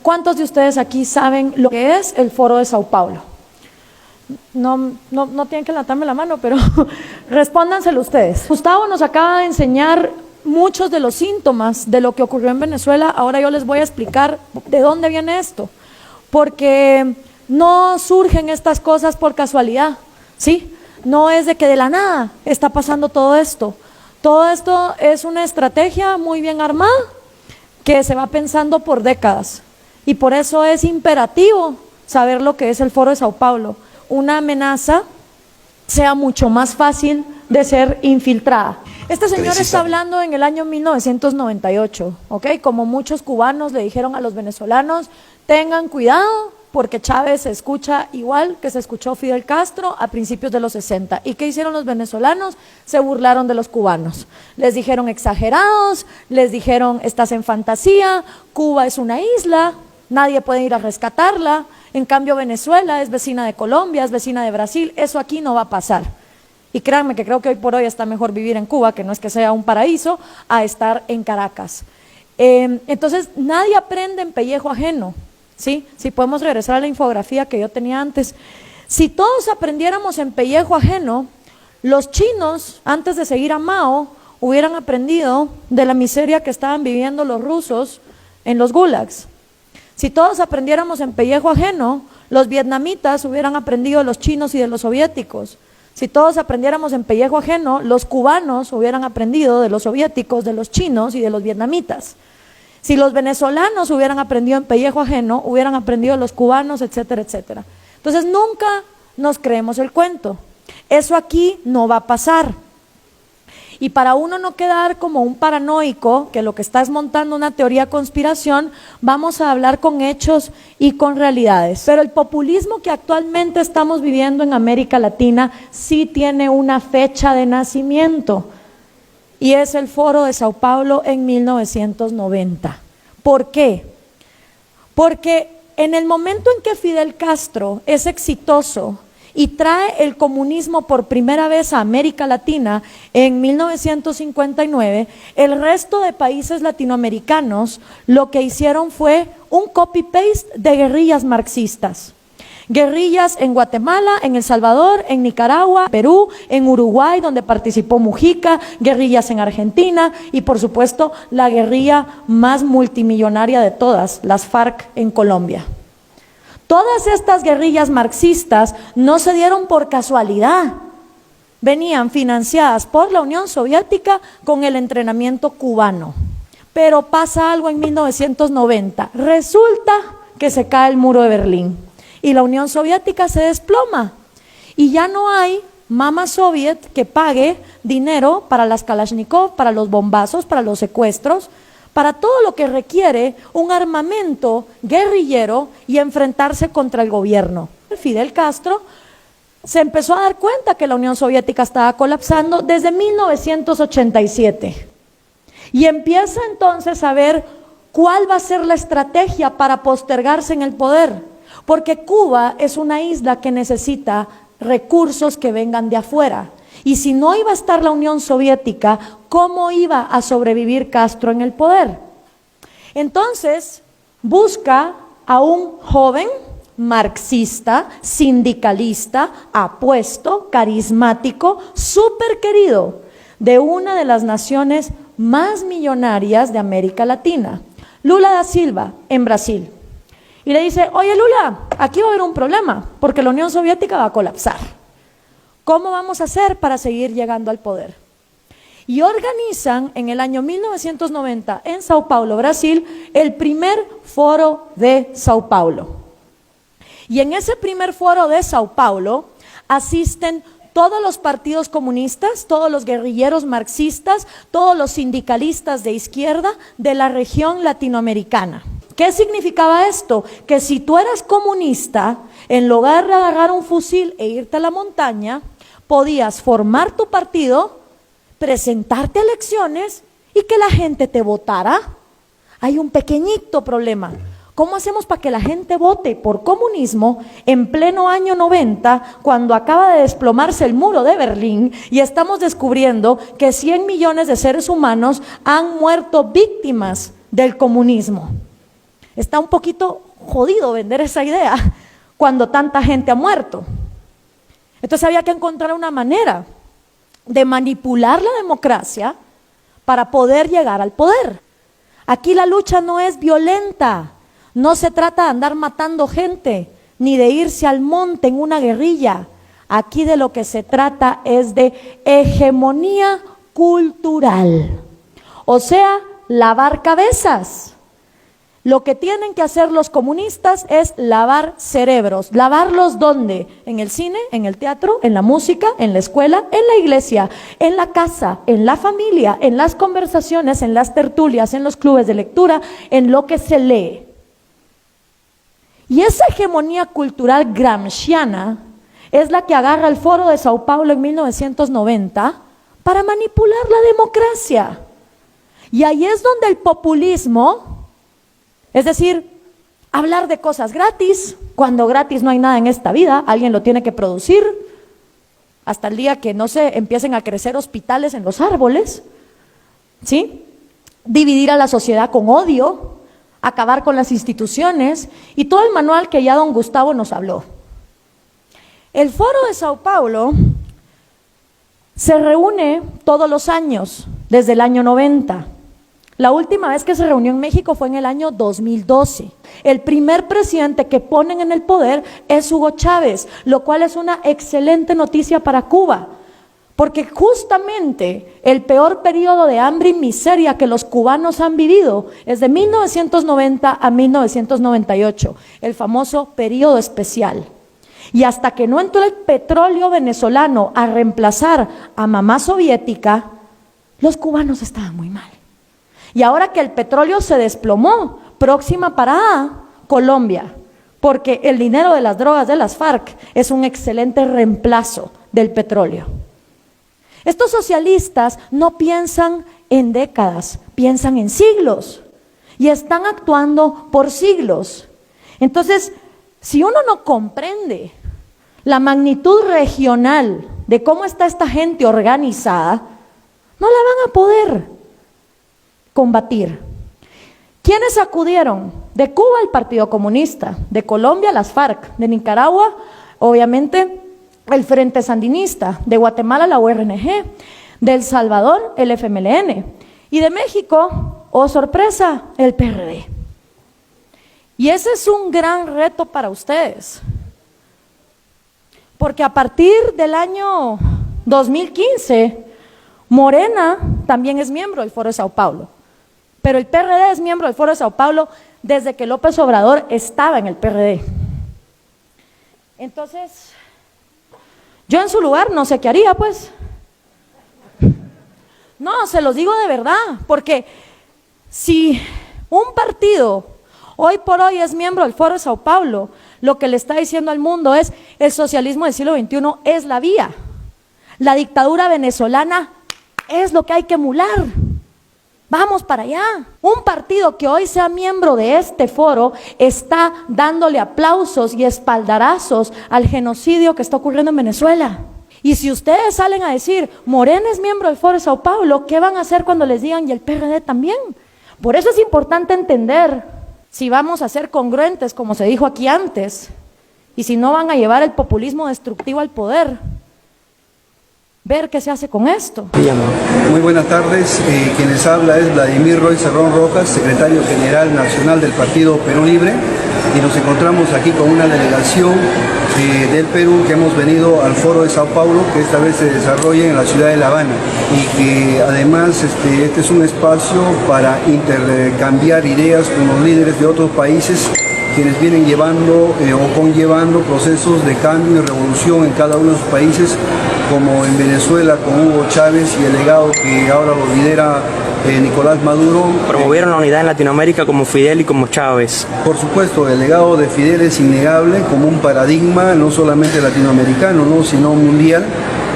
¿Cuántos de ustedes aquí saben lo que es el Foro de Sao Paulo? No tienen que levantarme la mano, pero respóndanselo ustedes. Gustavo nos acaba de enseñar muchos de los síntomas de lo que ocurrió en Venezuela. Ahora yo les voy a explicar de dónde viene esto, porque no surgen estas cosas por casualidad, ¿sí? No es de que de la nada está pasando todo esto. Todo esto es una estrategia muy bien armada que se va pensando por décadas, y por eso es imperativo saber lo que es el Foro de Sao Paulo. Una amenaza sea mucho más fácil de ser infiltrada. Este señor está hablando en el año 1998, ¿ok? Como muchos cubanos le dijeron a los venezolanos, tengan cuidado porque Chávez se escucha igual que se escuchó Fidel Castro a principios de los 60. ¿Y qué hicieron los venezolanos? Se burlaron de los cubanos. Les dijeron exagerados, les dijeron estás en fantasía, Cuba es una isla, nadie puede ir a rescatarla. En cambio Venezuela es vecina de Colombia, es vecina de Brasil, eso aquí no va a pasar. Y créanme que creo que hoy por hoy está mejor vivir en Cuba, que no es que sea un paraíso, a estar en Caracas. Entonces nadie aprende en pellejo ajeno, ¿sí? Si podemos regresar a la infografía que yo tenía antes. Si todos aprendiéramos en pellejo ajeno, los chinos, antes de seguir a Mao, hubieran aprendido de la miseria que estaban viviendo los rusos en los gulags. Si todos aprendiéramos en pellejo ajeno, los vietnamitas hubieran aprendido de los chinos y de los soviéticos. Si todos aprendiéramos en pellejo ajeno, los cubanos hubieran aprendido de los soviéticos, de los chinos y de los vietnamitas. Si los venezolanos hubieran aprendido en pellejo ajeno, hubieran aprendido de los cubanos, etcétera, etcétera. Entonces nunca nos creemos el cuento. Eso aquí no va a pasar. Y para uno no quedar como un paranoico, que lo que está es montando una teoría de conspiración, vamos a hablar con hechos y con realidades. Pero el populismo que actualmente estamos viviendo en América Latina sí tiene una fecha de nacimiento, y es el Foro de Sao Paulo en 1990. ¿Por qué? Porque en el momento en que Fidel Castro es exitoso y trae el comunismo por primera vez a América Latina en 1959, el resto de países latinoamericanos lo que hicieron fue un copy-paste de guerrillas marxistas. Guerrillas en Guatemala, en El Salvador, en Nicaragua, Perú, en Uruguay, donde participó Mujica, guerrillas en Argentina y por supuesto la guerrilla más multimillonaria de todas, las FARC en Colombia. Todas estas guerrillas marxistas no se dieron por casualidad, venían financiadas por la Unión Soviética con el entrenamiento cubano. Pero pasa algo en 1990, resulta que se cae el muro de Berlín y la Unión Soviética se desploma y ya no hay mama soviet que pague dinero para las Kalashnikov, para los bombazos, para los secuestros, para todo lo que requiere un armamento guerrillero y enfrentarse contra el gobierno. Fidel Castro se empezó a dar cuenta que la Unión Soviética estaba colapsando desde 1987 y empieza entonces a ver cuál va a ser la estrategia para postergarse en el poder, porque Cuba es una isla que necesita recursos que vengan de afuera. Y si no iba a estar la Unión Soviética, ¿cómo iba a sobrevivir Castro en el poder? Entonces, busca a un joven marxista, sindicalista, apuesto, carismático, súper querido, de una de las naciones más millonarias de América Latina, Lula da Silva, en Brasil. Y le dice, oye Lula, aquí va a haber un problema, porque la Unión Soviética va a colapsar. ¿Cómo vamos a hacer para seguir llegando al poder? Y organizan en el año 1990 en Sao Paulo, Brasil, el primer Foro de Sao Paulo. Y en ese primer Foro de Sao Paulo asisten todos los partidos comunistas, todos los guerrilleros marxistas, todos los sindicalistas de izquierda de la región latinoamericana. ¿Qué significaba esto? Que si tú eras comunista, en lugar de agarrar un fusil e irte a la montaña, podías formar tu partido, presentarte a elecciones y que la gente te votara. Hay un pequeñito problema. ¿Cómo hacemos para que la gente vote por comunismo en pleno año 90, cuando acaba de desplomarse el muro de Berlín y estamos descubriendo que 100 millones de seres humanos han muerto víctimas del comunismo? Está un poquito jodido vender esa idea cuando tanta gente ha muerto. Entonces había que encontrar una manera de manipular la democracia para poder llegar al poder. Aquí la lucha no es violenta, no se trata de andar matando gente, ni de irse al monte en una guerrilla. Aquí de lo que se trata es de hegemonía cultural, o sea, lavar cabezas. Lo que tienen que hacer los comunistas es lavar cerebros. ¿Lavarlos dónde? En el cine, en el teatro, en la música, en la escuela, en la iglesia, en la casa, en la familia, en las conversaciones, en las tertulias, en los clubes de lectura, en lo que se lee. Y esa hegemonía cultural gramsciana es la que agarra el Foro de Sao Paulo en 1990 para manipular la democracia. Y ahí es donde el populismo, es decir, hablar de cosas gratis, cuando gratis no hay nada en esta vida, alguien lo tiene que producir, hasta el día que, no sé, empiecen a crecer hospitales en los árboles, ¿sí? Dividir a la sociedad con odio, acabar con las instituciones y todo el manual que ya don Gustavo nos habló. El Foro de Sao Paulo se reúne todos los años, desde el año 90. La última vez que se reunió en México fue en el año 2012. El primer presidente que ponen en el poder es Hugo Chávez, lo cual es una excelente noticia para Cuba, porque justamente el peor periodo de hambre y miseria que los cubanos han vivido es de 1990 a 1998, el famoso periodo especial. Y hasta que no entró el petróleo venezolano a reemplazar a mamá soviética, los cubanos estaban muy mal. Y ahora que el petróleo se desplomó, próxima parada, Colombia, porque el dinero de las drogas de las FARC es un excelente reemplazo del petróleo. Estos socialistas no piensan en décadas, piensan en siglos y están actuando por siglos. Entonces, si uno no comprende la magnitud regional de cómo está esta gente organizada, no la van a poder combatir. ¿Quiénes acudieron? De Cuba el Partido Comunista, de Colombia las FARC, de Nicaragua obviamente el Frente Sandinista, de Guatemala la URNG, de El Salvador el FMLN y de México, oh sorpresa, el PRD. Y ese es un gran reto para ustedes, porque a partir del año 2015 Morena también es miembro del Foro de Sao Paulo. Pero el PRD es miembro del Foro de Sao Paulo desde que López Obrador estaba en el PRD. Entonces, yo en su lugar no sé qué haría, pues. No, se los digo de verdad, porque si un partido hoy por hoy es miembro del Foro de Sao Paulo, lo que le está diciendo al mundo es: el socialismo del siglo XXI es la vía. La dictadura venezolana es lo que hay que emular. Vamos para allá. Un partido que hoy sea miembro de este foro está dándole aplausos y espaldarazos al genocidio que está ocurriendo en Venezuela. Y si ustedes salen a decir, Morena es miembro del Foro de Sao Paulo, ¿qué van a hacer cuando les digan y el PRD también? Por eso es importante entender si vamos a ser congruentes, como se dijo aquí antes, y si no van a llevar el populismo destructivo al poder. Ver qué se hace con esto. Muy buenas tardes, quien les habla es Vladimir Roy Cerrón Rojas, secretario general nacional del Partido Perú Libre, y nos encontramos aquí con una delegación del Perú que hemos venido al Foro de Sao Paulo, que esta vez se desarrolla en la ciudad de La Habana, y que además este es un espacio para intercambiar ideas con los líderes de otros países quienes vienen llevando o conllevando procesos de cambio y revolución en cada uno de sus países, como en Venezuela con Hugo Chávez y el legado que ahora lo lidera Nicolás Maduro. Promovieron la unidad en Latinoamérica como Fidel y como Chávez. Por supuesto, el legado de Fidel es innegable como un paradigma no solamente latinoamericano, ¿no?, sino mundial.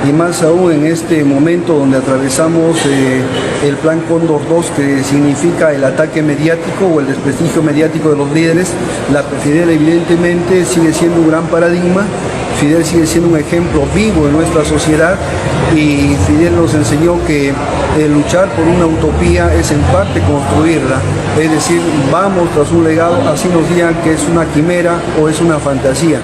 Y más aún en este momento donde atravesamos el Plan Cóndor II, que significa el ataque mediático o el desprestigio mediático de los líderes. La Fidel evidentemente sigue siendo un gran paradigma Fidel sigue siendo un ejemplo vivo en nuestra sociedad y Fidel nos enseñó que luchar por una utopía es en parte construirla, es decir, vamos tras un legado, así nos digan que es una quimera o es una fantasía.